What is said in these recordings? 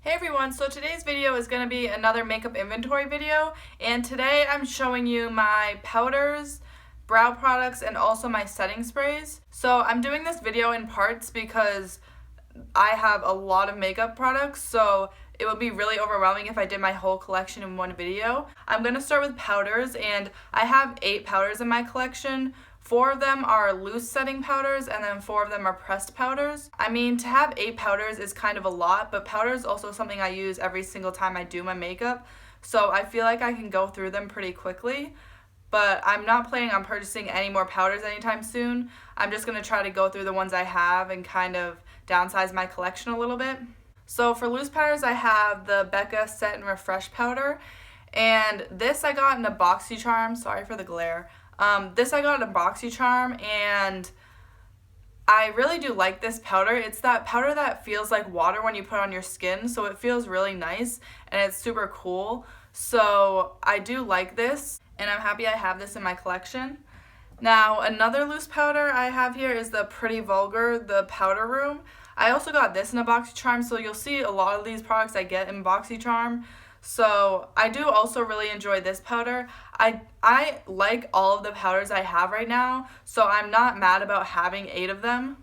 Hey everyone, so today's video is going to be another makeup inventory video, and today I'm showing you my powders, brow products, and also my setting sprays. So I'm doing this video in parts because I have a lot of makeup products, so it would be really overwhelming if I did my whole collection in one video. I'm going to start with powders, and I have 8 powders in my collection. 4 of them are loose setting powders, and then 4 of them are pressed powders. I mean, to have 8 powders is kind of a lot, but powder is also something I use every single time I do my makeup, so I feel like I can go through them pretty quickly. But I'm not planning on purchasing any more powders anytime soon. I'm just going to try to go through the ones I have and kind of downsize my collection a little bit. So for loose powders, I have the Becca Set and Refresh powder, and this I got in a BoxyCharm. Sorry for the glare. This I got at a BoxyCharm, and I really do like this powder. It's that powder that feels like water when you put it on your skin, so it feels really nice and it's super cool. So I do like this, and I'm happy I have this in my collection. Now, another loose powder I have here is the Pretty Vulgar, the Powder Room. I also got this in a BoxyCharm, so you'll see a lot of these products I get in BoxyCharm. So I do also really enjoy this powder. I like all of the powders I have right now, so I'm not mad about having 8 of them.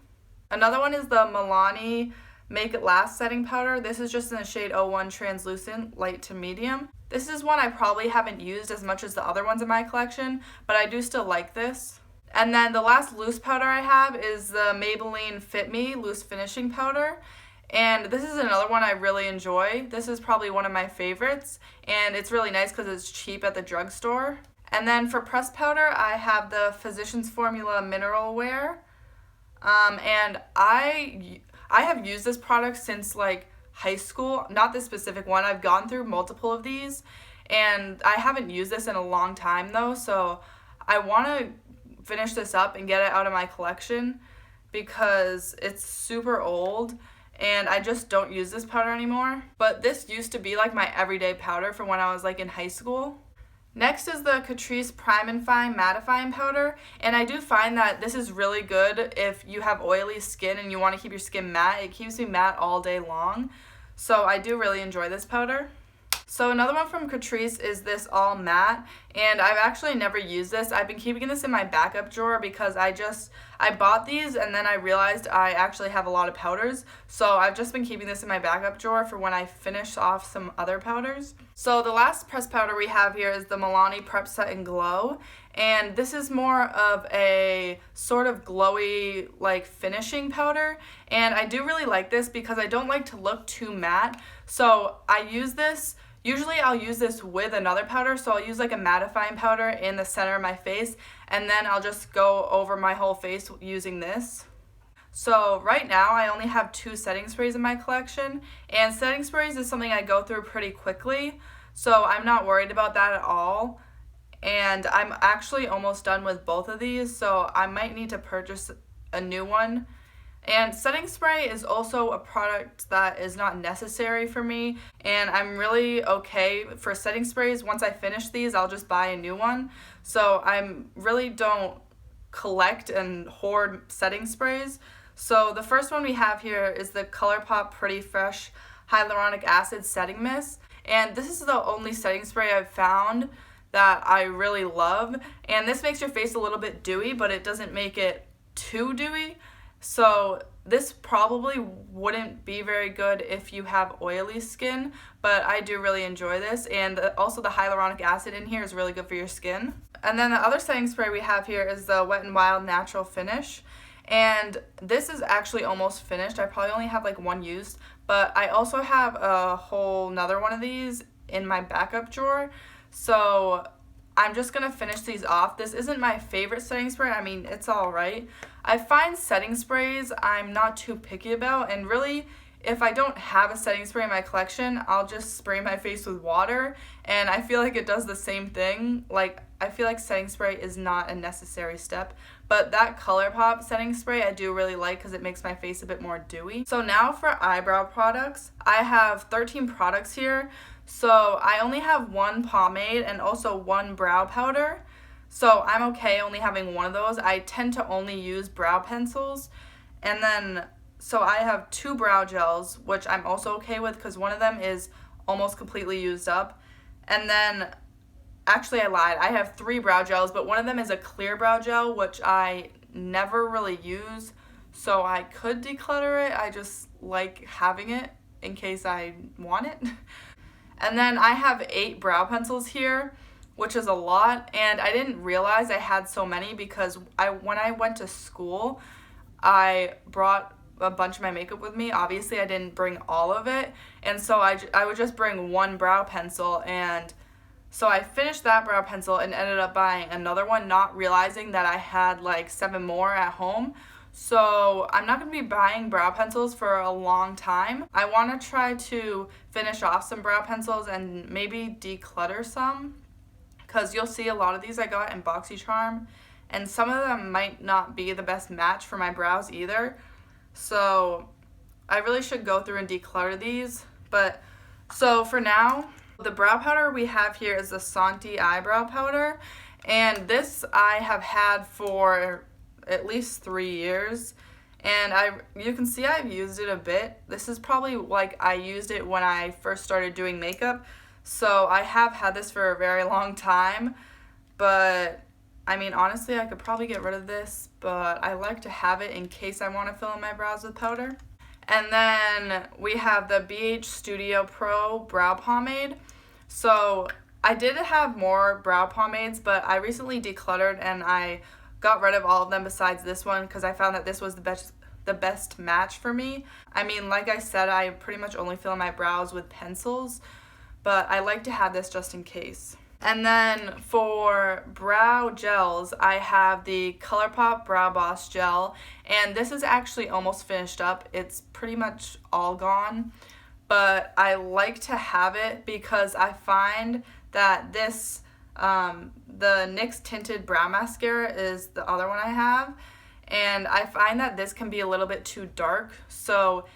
Another one is the Milani Make It Last setting powder. This is just in the shade 01 Translucent, light to medium. This is one I probably haven't used as much as the other ones in my collection, but I do still like this. And then the last loose powder I have is the Maybelline Fit Me Loose Finishing Powder. And this is another one I really enjoy. This is probably one of my favorites, and it's really nice because it's cheap at the drugstore. And then for pressed powder, I have the Physicians Formula Mineral Wear. And I have used this product since like high school. Not this specific one. I've gone through multiple of these, and I haven't used this in a long time though, so I want to finish this up and get it out of my collection because it's super old and I just don't use this powder anymore. But this used to be like my everyday powder from when I was like in high school. Next is the Catrice Prime and Fine Mattifying Powder, and I do find that this is really good if you have oily skin and you want to keep your skin matte. It keeps me matte all day long, so I do really enjoy this powder. So another one from Catrice is this All Matte, and I've actually never used this. I've been keeping this in my backup drawer because I bought these and then I realized I actually have a lot of powders, so I've just been keeping this in my backup drawer for when I finish off some other powders. So the last pressed powder we have here is the Milani Prep Set and Glow, and this is more of a sort of glowy like finishing powder, and I do really like this because I don't like to look too matte, so I use this. Usually I'll use this with another powder, so I'll use like a mattifying powder in the center of my face, and then I'll just go over my whole face using this. So right now I only have 2 setting sprays in my collection, and setting sprays is something I go through pretty quickly, so I'm not worried about that at all. And I'm actually almost done with both of these, so I might need to purchase a new one. And setting spray is also a product that is not necessary for me, and I'm really okay for setting sprays. Once I finish these, I'll just buy a new one. So I really don't collect and hoard setting sprays. So the first one we have here is the ColourPop Pretty Fresh Hyaluronic Acid Setting Mist, and this is the only setting spray I've found that I really love. And this makes your face a little bit dewy, but it doesn't make it too dewy. So this probably wouldn't be very good if you have oily skin, but I do really enjoy this, and also the hyaluronic acid in here is really good for your skin. And then the other setting spray we have here is the Wet n Wild Natural Finish, and this is actually almost finished. I probably only have like one used, but I also have a whole nother one of these in my backup drawer, so I'm just going to finish these off. This isn't my favorite setting spray. I mean, it's alright. I find setting sprays I'm not too picky about, and really, if I don't have a setting spray in my collection, I'll just spray my face with water, and I feel like it does the same thing. Like, I feel like setting spray is not a necessary step, but that ColourPop setting spray I do really like because it makes my face a bit more dewy. So now for eyebrow products, I have 13 products here. So I only have 1 pomade and also 1 brow powder. So I'm okay only having one of those. I tend to only use brow pencils. And then so I have 2 brow gels, which I'm also okay with because one of them is almost completely used up. And then, actually I lied, I have 3 brow gels, but one of them is a clear brow gel, which I never really use, so I could declutter it. I just like having it in case I want it. And then I have 8 brow pencils here, which is a lot, and I didn't realize I had so many because when I went to school, I brought a bunch of my makeup with me. Obviously, I didn't bring all of it, and so I would just bring one brow pencil, and so I finished that brow pencil and ended up buying another one, not realizing that I had like 7 more at home. So I'm not going to be buying brow pencils for a long time. I want to try to finish off some brow pencils and maybe declutter some, because you'll see a lot of these I got in BoxyCharm, and some of them might not be the best match for my brows either. So I really should go through and declutter these. But so for now, the brow powder we have here is the Santi eyebrow powder, and this I have had for at least 3 years, and you can see I've used it a bit. This is probably like I used it when I first started doing makeup, so I have had this for a very long time. But I mean, honestly, I could probably get rid of this, but I like to have it in case I want to fill in my brows with powder. And then we have the BH Studio Pro Brow Pomade. So I did have more brow pomades, but I recently decluttered and I got rid of all of them besides this one because I found that this was the best match for me. I mean, like I said, I pretty much only fill in my brows with pencils, but I like to have this just in case. And then for brow gels, I have the ColourPop Brow Boss Gel, and this is actually almost finished up. It's pretty much all gone, but I like to have it because I find that this, the NYX Tinted Brow Mascara is the other one I have, and I find that this can be a little bit too dark, so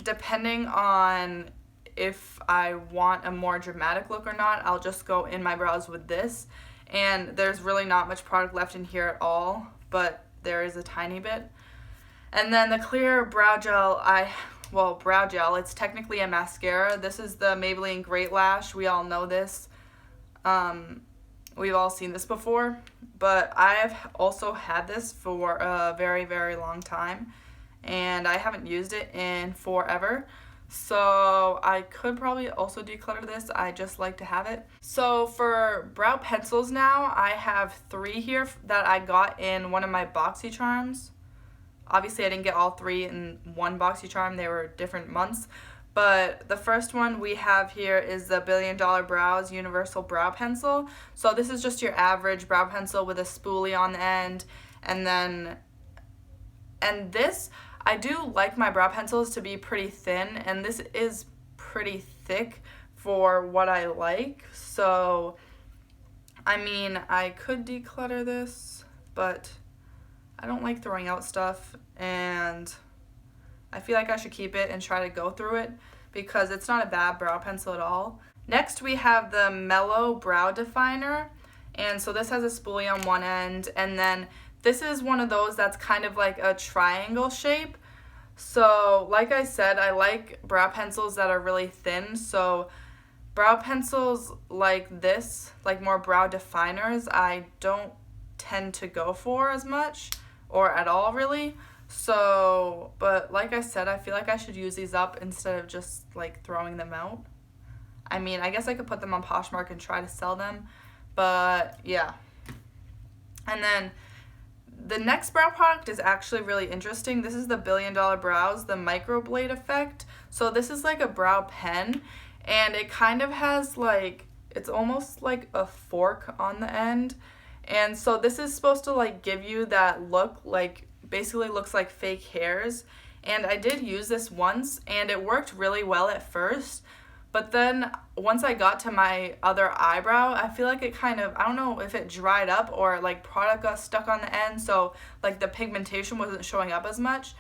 depending on if I want a more dramatic look or not, I'll just go in my brows with this. And there's really not much product left in here at all, but there is a tiny bit. And then the clear brow gel, brow gel, it's technically a mascara. This is the Maybelline Great Lash. We all know this. We've all seen this before, but I've also had this for a very, very long time, and I haven't used it in forever. So I could probably also declutter this. I just like to have it. So for brow pencils now, I have 3 here that I got in one of my BoxyCharms. Obviously I didn't get all 3 in one BoxyCharm. They were different months. But the first one we have here is the Billion Dollar Brows Universal Brow Pencil. So this is just your average brow pencil with a spoolie on the end. And this, I do like my brow pencils to be pretty thin, and this is pretty thick for what I like. So, I mean, I could declutter this, but I don't like throwing out stuff, and I feel like I should keep it and try to go through it because it's not a bad brow pencil at all. Next, we have the Mellow Brow Definer, and so this has a spoolie on one end, and then this is one of those that's kind of like a triangle shape. So, like I said, I like brow pencils that are really thin. So, brow pencils like this, like more brow definers, I don't tend to go for as much or at all, really. So, but like I said, I feel like I should use these up instead of just like throwing them out. I mean, I guess I could put them on Poshmark and try to sell them, but yeah. And then the next brow product is actually really interesting. This is the Billion Dollar Brows, the Microblade Effect. So this is like a brow pen, and it kind of has like, it's almost like a fork on the end. And so this is supposed to like give you that look, like basically looks like fake hairs. And I did use this once, and it worked really well at first. But then once I got to my other eyebrow, I feel like it kind of, I don't know if it dried up or like product got stuck on the end, so like the pigmentation wasn't showing up as much.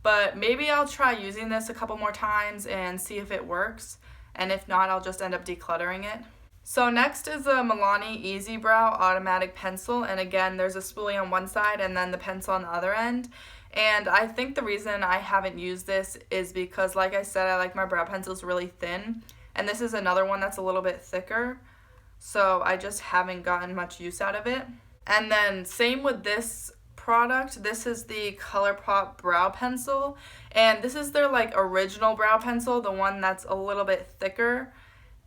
But maybe I'll try using this a couple more times and see if it works. And if not, I'll just end up decluttering it. So next is the Milani Easy Brow Automatic Pencil. And again, there's a spoolie on one side and then the pencil on the other end. And I think the reason I haven't used this is because, like I said, I like my brow pencils really thin. And this is another one that's a little bit thicker. So I just haven't gotten much use out of it. And then same with this product. This is the ColourPop brow pencil. And this is their like original brow pencil, the one that's a little bit thicker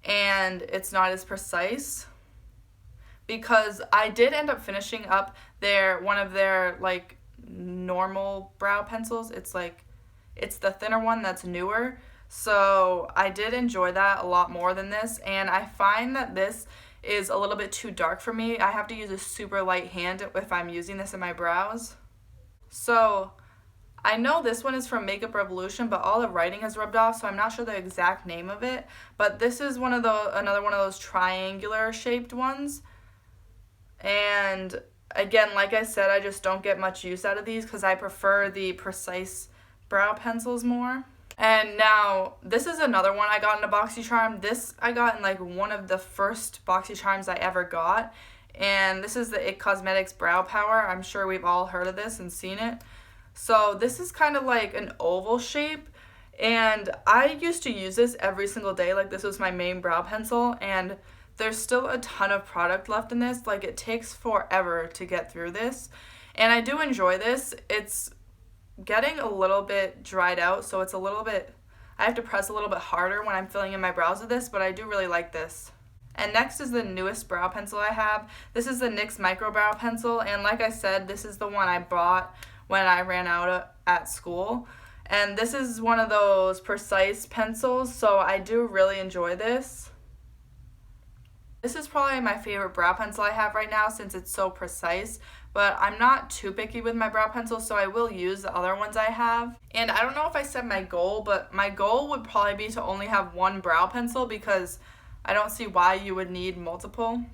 and it's not as precise. Because I did end up finishing up one of their like normal brow pencils. It's the thinner one that's newer. So I did enjoy that a lot more than this, and I find that this is a little bit too dark for me. I have to use a super light hand if I'm using this in my brows. So I know this one is from Makeup Revolution, but all the writing has rubbed off, so I'm not sure the exact name of it. But this is another one of those triangular shaped ones. And again, like I said, I just don't get much use out of these because I prefer the precise brow pencils more. And now, this is another one I got in a BoxyCharm. This I got in like one of the first BoxyCharms I ever got. And this is the IT Cosmetics Brow Power. I'm sure we've all heard of this and seen it. So this is kind of like an oval shape. And I used to use this every single day. Like, this was my main brow pencil. And there's still a ton of product left in this. Like, it takes forever to get through this. And I do enjoy this. It's getting a little bit dried out, so it's I have to press a little bit harder when I'm filling in my brows with this, but I do really like this. And next is the newest brow pencil I have. This is the NYX Micro Brow Pencil, and like I said, this is the one I bought when I ran out at school. And this is one of those precise pencils, so I do really enjoy this. This is probably my favorite brow pencil I have right now since it's so precise, but I'm not too picky with my brow pencil, so I will use the other ones I have. And I don't know if I set my goal, but my goal would probably be to only have one brow pencil because I don't see why you would need multiple.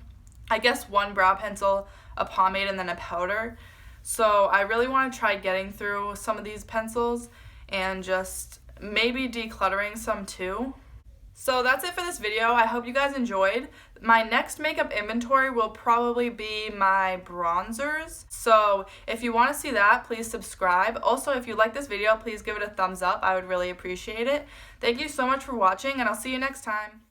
I guess one brow pencil, a pomade, and then a powder. So I really want to try getting through some of these pencils and just maybe decluttering some too. So that's it for this video. I hope you guys enjoyed. My next makeup inventory will probably be my bronzers. So if you want to see that, please subscribe. Also, if you like this video, please give it a thumbs up. I would really appreciate it. Thank you so much for watching, and I'll see you next time.